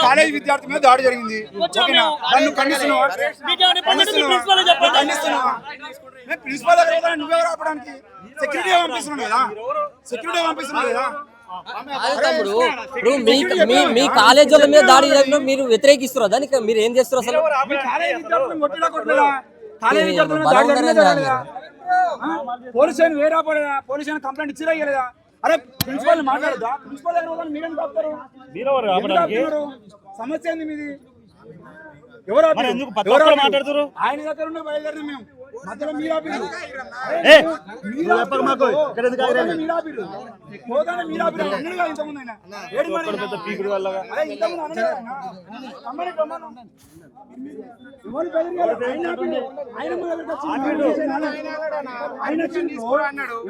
College విద్యార్థి మీద దాడి జరిగింది. నన్ను ఖండిస్తున్నావా? ప్రిన్సిపల్ దగ్గర నువ్వెవరు ఆపడానికి? సెక్యూరిటీ పంపిస్తున్నాడు కదా, సెక్యూరిటీ పంపిస్తున్నాడు కదా. ఇప్పుడు మీ కాలేజ్ వాళ్ళ మీద దాడి చేయడం మీరు వ్యతిరేకిస్తున్నారు, దానికి మీరు ఏం చేస్తారు అసలు? పోలీసు వేరే పోలీసు కంప్లైంట్ ఇచ్చిరా లేదా? అరే ప్రిన్సిపల్ మాట్లాడదా? ప్రిన్సిపల్ మీరేం చెప్తారు? సమస్య ఏంది మీది? ఎవరు మాట్లాడుతారు? ఆయన దగ్గర ఉండే బయలుదేరి మేము మధ్యలో మీరు ఆపిరు.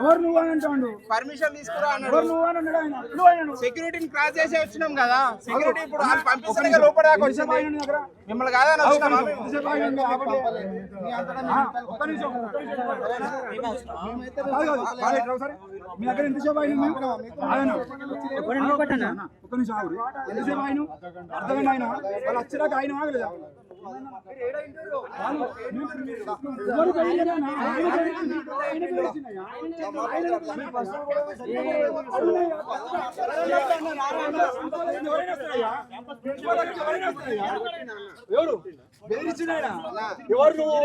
ఎవరు నువ్వు అని అంటాడు? పర్మిషన్ తీసుకురా అన్నాడు. సెక్యూరిటీని క్రాస్ చేసి వచ్చినాం కదా. సెక్యూరిటీ ఇప్పుడు పంపిస్తే లోపల మిమ్మల్ని కాదని వచ్చినామా? మీ దగ్గర ఎంతసేపు అయిన ఒక్క నిమిషం ఆగు. ఎంతసేపు అయిన అర్థమైన ఆయన వాళ్ళు వచ్చేదాకా ఆయన ఆగలేదా? ఎవరు బెదిరించినాయన? ఎవరు నువ్వు?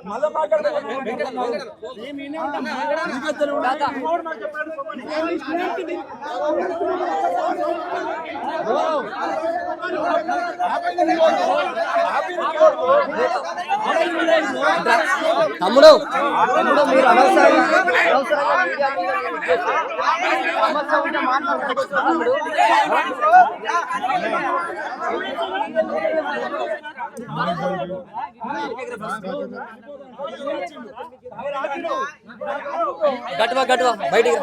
మళ్ళా తమ్ముడు మీరు గట్వా బయటికి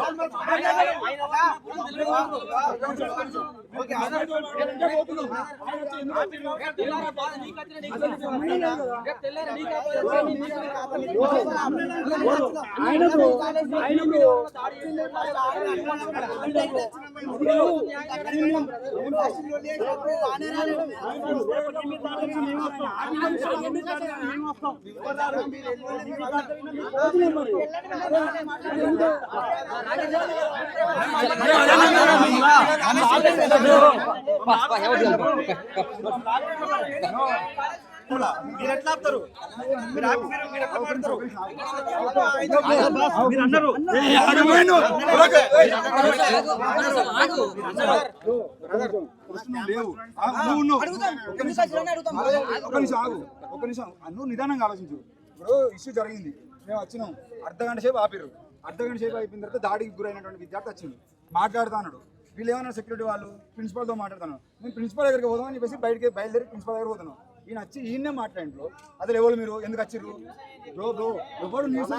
మీరు ఎట్లా ఆపుతారు? మీరు అన్నారు నువ్వు నిదానంగా ఆలోచించు. ఇప్పుడు ఇష్యూ జరిగింది, మేము వచ్చినాం, అర్ధగంట సేపు ఆపిరు. అర్ధగంట సేపు అయిపోయిన తర్వాత దాడికి గురైనటువంటి విద్యార్థి వచ్చింది, మాట్లాడుతా అన్నాడు. వీళ్ళు ఏమన్నా సెక్యూరిటీ వాళ్ళు ప్రిన్సిపల్తో మాట్లాడుతున్నాను. నేను ప్రిన్సిపల్ దగ్గరికి పోదామని చెప్పేసి బయటకి బయలుదేరి ప్రిన్సిపల్ దగ్గర పోతున్నాను. ఈయన వచ్చి ఈయనే మాట్లాడిండ్రు. అసలు ఎవరు మీరు, ఎందుకు వచ్చిర్రు? బ్రో ఎవరు న్యూస్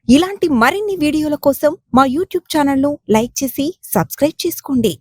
ఇలాంటి మరిన్ని వీడియోల కోసం మా యూట్యూబ్ ఛానల్ ను లైక్ చేసి సబ్స్క్రైబ్ చేసుకోండి.